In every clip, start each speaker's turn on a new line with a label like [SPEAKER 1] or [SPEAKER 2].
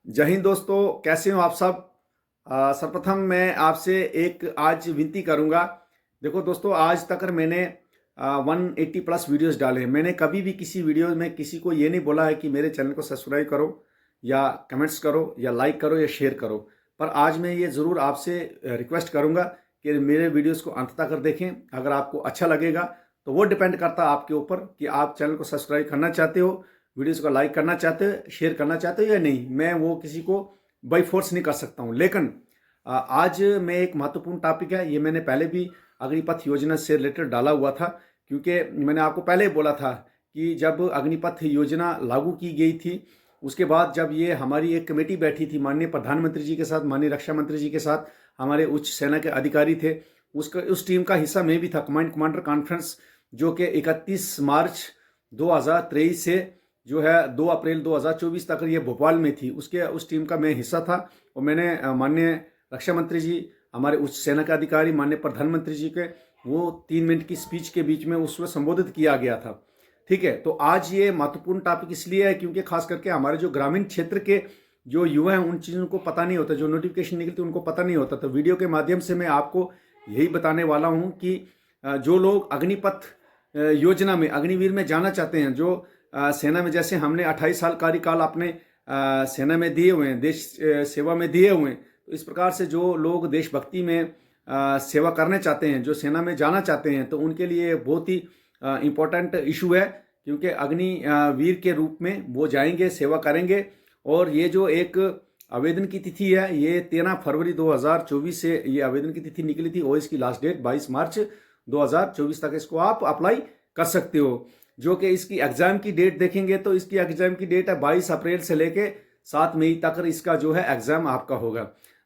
[SPEAKER 1] जय हिंद दोस्तों, कैसे हो आप सब। सर्वप्रथम मैं आपसे एक आज विनती करूंगा। देखो दोस्तों, आज तक मैंने 180 प्लस वीडियोस डाले हैं। मैंने कभी भी किसी वीडियो में किसी को ये नहीं बोला है कि मेरे चैनल को सब्सक्राइब करो या कमेंट्स करो या लाइक करो या शेयर करो। पर आज मैं ये ज़रूर आपसे रिक्वेस्ट करूंगा कि मेरे वीडियोस को अंत तक देखें। अगर आपको अच्छा लगेगा तो वो डिपेंड करता है आपके ऊपर कि आप चैनल को सब्सक्राइब करना चाहते हो, वीडियोस को लाइक करना चाहते हो, शेयर करना चाहते हो या नहीं। मैं वो किसी को बाई फोर्स नहीं कर सकता हूँ। लेकिन आज मैं एक महत्वपूर्ण टॉपिक है, ये मैंने पहले भी अग्निपथ योजना से रिलेटेड डाला हुआ था, क्योंकि मैंने आपको पहले ही बोला था कि जब अग्निपथ योजना लागू की गई थी, उसके बाद जब ये हमारी एक कमेटी बैठी थी माननीय प्रधानमंत्री जी के साथ, माननीय रक्षा मंत्री जी के साथ, हमारे उच्च सेना के अधिकारी थे, उस टीम का हिस्सा मैं भी था। कमांडर कॉन्फ्रेंस जो कि 31 मार्च 2023 से जो है 2 अप्रैल 2024 तक ये भोपाल में थी, उस टीम का मैं हिस्सा था। और मैंने माननीय रक्षा मंत्री जी, हमारे उच्च सेना के अधिकारी, माननीय प्रधानमंत्री जी के वो 3 मिनट की स्पीच के बीच में उसमें संबोधित किया गया था। ठीक है, तो आज ये महत्वपूर्ण टॉपिक इसलिए है क्योंकि खास करके हमारे जो ग्रामीण क्षेत्र के जो युवा हैं उन चीज़ों को पता नहीं होता, जो नोटिफिकेशन निकलती है उनको पता नहीं होता। तो वीडियो के माध्यम से मैं आपको यही बताने वाला हूँ कि जो लोग अग्निपथ योजना में, अग्निवीर में जाना चाहते हैं, जो सेना में, जैसे हमने 28 साल कार्यकाल अपने सेना में दिए हुए हैं, देश सेवा में दिए हुए हैं, तो इस प्रकार से जो लोग देशभक्ति में सेवा करने चाहते हैं, जो सेना में जाना चाहते हैं, तो उनके लिए बहुत ही इम्पोर्टेंट इशू है, क्योंकि अग्निवीर के रूप में वो जाएंगे, सेवा करेंगे। और ये जो एक आवेदन की तिथि है, ये 13 फरवरी 2024 से ये आवेदन की तिथि निकली थी और इसकी लास्ट डेट 22 मार्च 2024 तक इसको आप अप्लाई कर सकते हो। जो कि इसकी एग्जाम की डेट देखेंगे तो इसकी एग्जाम की डेट है 22 अप्रैल से लेके 7 मई तक इसका जो है एग्जाम आपका होगा।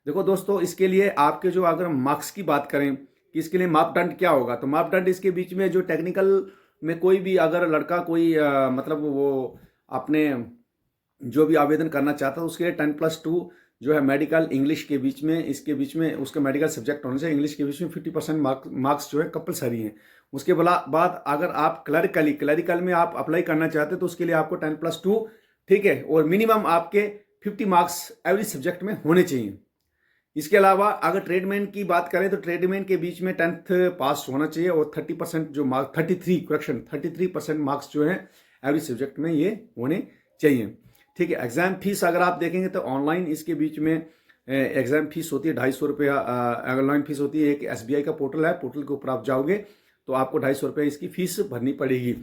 [SPEAKER 1] देखो दोस्तों, इसके लिए आपके जो अगर मार्क्स की बात करें कि इसके लिए मापदंड क्या होगा, तो मापदंड इसके बीच में जो टेक्निकल में कोई भी अगर लड़का कोई मतलब वो अपने जो भी आवेदन करना चाहता है उसके लिए 10+2 जो है मेडिकल इंग्लिश के बीच में, इसके बीच में उसका मेडिकल सब्जेक्ट होने से इंग्लिश के बीच में 50% मार्क्स जो है कंपलसरी हैं। उसके बाद अगर आप क्लरिकल में आप अप्लाई करना चाहते हैं तो उसके लिए आपको 10+2, ठीक है, और मिनिमम आपके 50 मार्क्स एवरी सब्जेक्ट में होने चाहिए। इसके अलावा अगर ट्रेडमैन की बात करें तो ट्रेडमैन के बीच में 10th पास होना चाहिए और 30% जो मार्क्स 33% मार्क्स जो है एवरी सब्जेक्ट में ये होने चाहिए। ठीक है, एग्जाम फीस अगर आप देखेंगे तो ऑनलाइन इसके बीच में एग्जाम फीस होती है 250 रुपया। ऑनलाइन फीस होती है, एक SBI का पोर्टल है, पोर्टल के ऊपर आप जाओगे तो आपको 250 रुपये इसकी फीस भरनी पड़ेगी।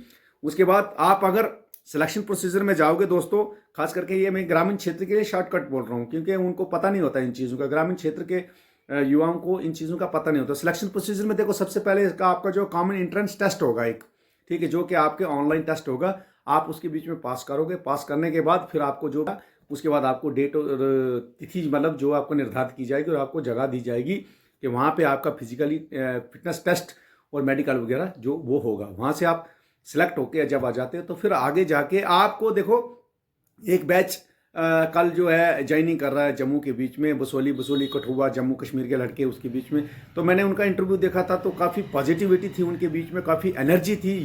[SPEAKER 1] उसके बाद आप अगर सिलेक्शन प्रोसीजर में जाओगे दोस्तों, खास करके ये मैं ग्रामीण क्षेत्र के लिए शॉर्टकट बोल रहा हूँ क्योंकि उनको पता नहीं होता इन चीज़ों का, ग्रामीण क्षेत्र के युवाओं को इन चीज़ों का पता नहीं होता। सिलेक्शन प्रोसीजर में देखो, सबसे पहले इसका आपका जो कॉमन एंट्रेंस टेस्ट होगा एक, ठीक है, जो कि आपके ऑनलाइन टेस्ट होगा, आप उसके बीच में पास करोगे। पास करने के बाद फिर आपको जो उसके बाद आपको डेट और तिथि मतलब जो आपको निर्धारित की जाएगी और आपको जगह दी जाएगी कि वहाँ पे आपका फिजिकली फिटनेस टेस्ट और मेडिकल वगैरह जो वो होगा। वहाँ से आप सिलेक्ट होके जब आ जाते हो तो फिर आगे जाके आपको देखो एक बैच कल जो है ज्वाइनिंग कर रहा है जम्मू के बीच में, बसोली कठुआ जम्मू कश्मीर के लड़के उसके बीच में। तो मैंने उनका इंटरव्यू देखा था तो काफ़ी पॉजिटिविटी थी उनके बीच में, काफ़ी एनर्जी थी,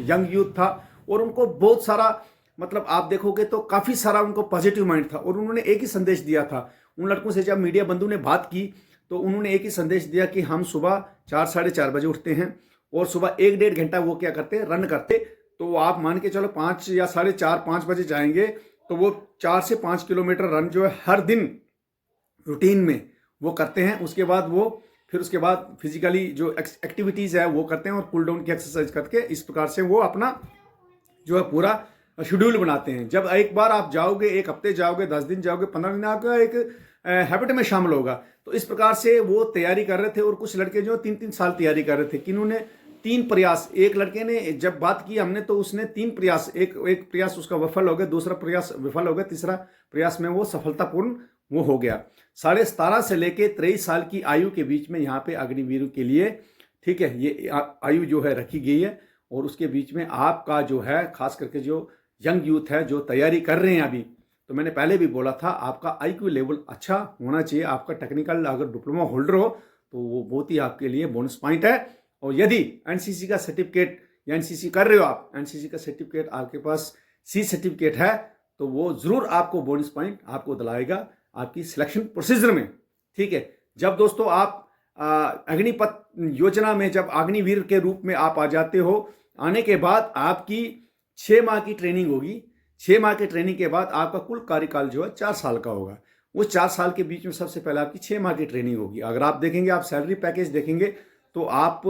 [SPEAKER 1] यंग यूथ था और उनको बहुत सारा, मतलब आप देखोगे तो काफ़ी सारा उनको पॉजिटिव माइंड था। और उन्होंने एक ही संदेश दिया था उन लड़कों से, जब मीडिया बंधु ने बात की तो उन्होंने एक ही संदेश दिया कि हम सुबह 4-4:30 बजे उठते हैं और सुबह 1-1.5 घंटा वो क्या करते, रन करते। तो आप मान के चलो 5 या 4:30-5 बजे जाएंगे तो वो 4 से 5 किलोमीटर रन जो है हर दिन रूटीन में वो करते हैं। उसके बाद वो फिर उसके बाद फिजिकली जो एक्टिविटीज़ है वो करते हैं और कूल डाउन की एक्सरसाइज करके इस प्रकार से वो अपना जो है पूरा शेड्यूल बनाते हैं। जब एक बार आप जाओगे, 1 हफ्ते जाओगे, 10 दिन जाओगे, 15 दिन, आपका एक हैबिट में शामिल होगा। तो इस प्रकार से वो तैयारी कर रहे थे और कुछ लड़के जो 3-3 साल तैयारी कर रहे थे, किन्होंने 3 प्रयास, एक लड़के ने जब बात की हमने तो उसने 3 प्रयास, एक प्रयास उसका विफल हो गया, दूसरा प्रयास विफल हो गया, तीसरा प्रयास में वो सफलतापूर्ण वो हो गया। 17.5 से लेके 23 साल की आयु के बीच में यहाँ पे अग्निवीर के लिए, ठीक है, ये आयु जो है रखी गई है। और उसके बीच में आपका जो है खास करके जो यंग यूथ है जो तैयारी कर रहे हैं अभी, तो मैंने पहले भी बोला था आपका IQ लेवल अच्छा होना चाहिए। आपका टेक्निकल अगर डिप्लोमा होल्डर हो तो वो बहुत ही आपके लिए बोनस पॉइंट है। और यदि NCC का सर्टिफिकेट या NCC कर रहे हो आप, NCC का सर्टिफिकेट आपके पास C सर्टिफिकेट है तो वो ज़रूर आपको बोनस पॉइंट आपको दिलाएगा आपकी सिलेक्शन प्रोसीजर में। ठीक है, जब दोस्तों आप अग्निपथ योजना में जब अग्निवीर के रूप में आप आ जाते हो, आने के बाद आपकी 6 माह की ट्रेनिंग होगी। 6 माह की ट्रेनिंग के बाद आपका कुल कार्यकाल जो है 4 साल का होगा। उस 4 साल के बीच में सबसे पहले आपकी 6 माह की ट्रेनिंग होगी। अगर आप देखेंगे, आप सैलरी पैकेज देखेंगे, तो आप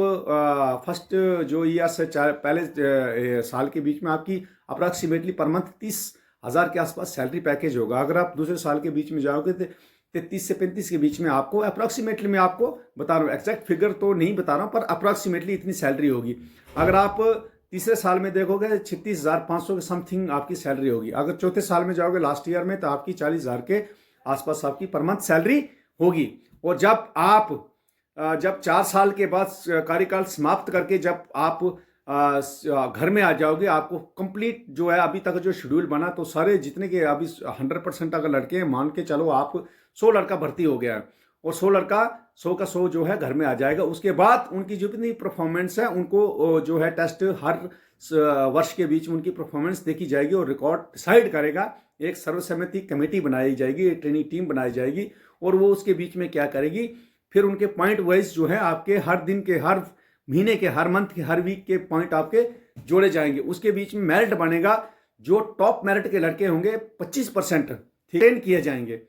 [SPEAKER 1] फर्स्ट जो ईयर से पहले साल के बीच में आपकी अप्रॉक्सीमेटली पर मंथ 30,000 के आसपास सैलरी पैकेज होगा। अगर आप दूसरे साल के बीच में जाओगे तो 33 से 35 के बीच में आपको अप्रॉक्सीमेटली, मैं आपको बता रहा हूँ, एग्जैक्ट फिगर तो नहीं बता रहा हूँ, पर अप्रॉक्सीमेटली इतनी सैलरी होगी। अगर आप तीसरे साल में देखोगे 36,500 के समथिंग आपकी सैलरी होगी। अगर चौथे साल में जाओगे लास्ट ईयर में, तो आपकी 40,000 के आसपास आपकी पर मंथ सैलरी होगी। और जब 4 साल के बाद कार्यकाल समाप्त करके जब आप घर में आ जाओगे, आपको कंप्लीट जो है अभी तक जो शेड्यूल बना, तो सारे जितने के अभी 100% अगर लड़के हैं, मान के चलो आप 100 लड़का भर्ती हो गया है, और 100 लड़का 100 का 100 जो है घर में आ जाएगा। उसके बाद उनकी जितनी परफॉर्मेंस है, उनको जो है टेस्ट हर वर्ष के बीच में उनकी परफॉर्मेंस देखी जाएगी, और रिकॉर्ड डिसाइड करेगा। एक सर्वसम्मति कमेटी बनाई जाएगी, एक ट्रेनिंग टीम बनाई जाएगी, और वो उसके बीच में क्या करेगी, फिर उनके पॉइंट वाइज जो है आपके हर दिन के, हर महीने के, हर मंथ के, हर वीक के पॉइंट आपके जोड़े जाएंगे। उसके बीच में मेरिट बनेगा। जो टॉप मेरिट के लड़के होंगे 25% ट्रेन किए जाएंगे,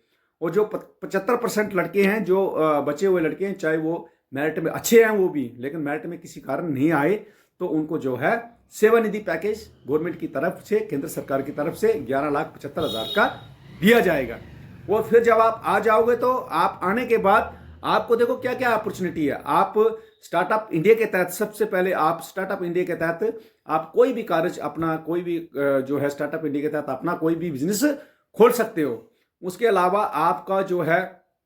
[SPEAKER 1] और जो 75% लड़के हैं, जो बचे हुए लड़के हैं, चाहे वो मेरिट में अच्छे हैं वो भी, लेकिन मेरिट में किसी कारण नहीं आए, तो उनको जो है सेवा निधि पैकेज गवर्नमेंट की तरफ से, केंद्र सरकार की तरफ से 11,75,000 का दिया जाएगा। और फिर जब आप आ जाओगे, तो आप आने के बाद आपको देखो क्या क्या अपॉर्चुनिटी है। आप स्टार्टअप इंडिया के तहत, सबसे पहले आप स्टार्टअप इंडिया के तहत आप कोई भी कार्य अपना, कोई भी जो है स्टार्टअप इंडिया के तहत अपना कोई भी बिजनेस खोल सकते हो। उसके अलावा आपका जो है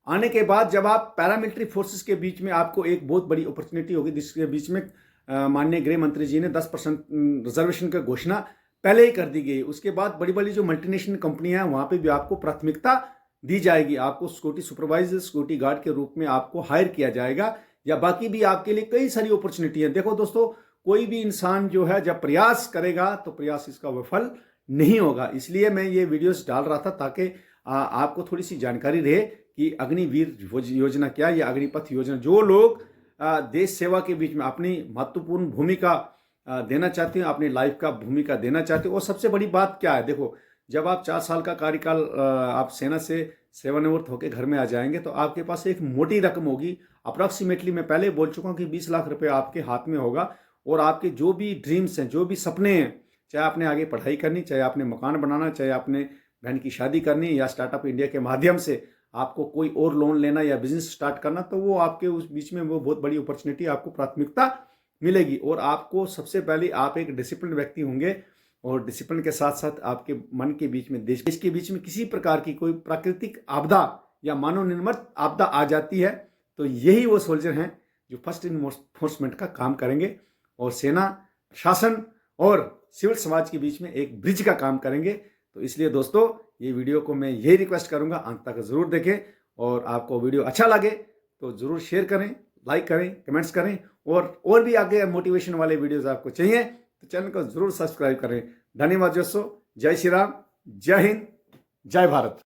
[SPEAKER 1] आने के बाद, जब आप पैरामिलिट्री फोर्सेस के बीच में, आपको एक बहुत बड़ी अपॉर्चुनिटी होगी, जिसके बीच में माननीय गृह मंत्री जी ने 10% रिजर्वेशन की घोषणा पहले ही कर दी गई। उसके बाद बड़ी बड़ी जो मल्टीनेशनल कंपनियां हैं, वहां पे भी आपको प्राथमिकता दी जाएगी। आपको सिक्योरिटी सुपरवाइजर, सिक्योरिटी गार्ड के रूप में आपको हायर किया जाएगा, या बाकी भी आपके लिए कई सारी अपॉर्चुनिटी है। देखो दोस्तों, कोई भी इंसान जो है जब प्रयास करेगा, तो प्रयास इसका विफल नहीं होगा। इसलिए मैं ये वीडियोस डाल रहा था, ताकि आपको थोड़ी सी जानकारी रहे कि अग्निवीर योजना क्या, या अग्निपथ योजना, जो लोग देश सेवा के बीच में अपनी महत्वपूर्ण भूमिका देना चाहते हैं, अपनी लाइफ का भूमिका देना चाहते हैं। और सबसे बड़ी बात क्या है, देखो, जब आप 4 साल का कार्यकाल आप सेना से सेवानिवृत्त होकर घर में आ जाएंगे, तो आपके पास एक मोटी रकम होगी। अप्रॉक्सीमेटली मैं पहले बोल चुका हूँ कि 20 लाख रुपए आपके हाथ में होगा, और आपके जो भी ड्रीम्स हैं, जो भी सपने हैं, चाहे आपने आगे पढ़ाई करनी, चाहे आपने मकान बनाना, चाहे आपने बहन की शादी करनी, या स्टार्टअप इंडिया के माध्यम से आपको कोई और लोन लेना या बिजनेस स्टार्ट करना, तो वो आपके उस बीच में वो बहुत बड़ी अपॉर्चुनिटी, आपको प्राथमिकता मिलेगी। और आपको सबसे पहले, आप एक डिसिप्लिन व्यक्ति होंगे, और डिसिप्लिन के साथ साथ आपके मन के बीच में, देश के बीच में किसी प्रकार की कोई प्राकृतिक आपदा या मानव निर्मित आपदा आ जाती है, तो यही वो सोल्जर हैं जो फर्स्ट इन्फोर्समेंट का काम करेंगे, और सेना, प्रशासन और सिविल समाज के बीच में एक ब्रिज का काम करेंगे। तो इसलिए दोस्तों, ये वीडियो को मैं यही रिक्वेस्ट करूंगा, अंत तक जरूर देखें, और आपको वीडियो अच्छा लगे तो जरूर शेयर करें, लाइक करें, कमेंट्स करें, और भी आगे मोटिवेशन वाले वीडियोस आपको चाहिए तो चैनल को जरूर सब्सक्राइब करें। धन्यवाद दोस्तों। जय श्री राम, जय हिंद, जय भारत।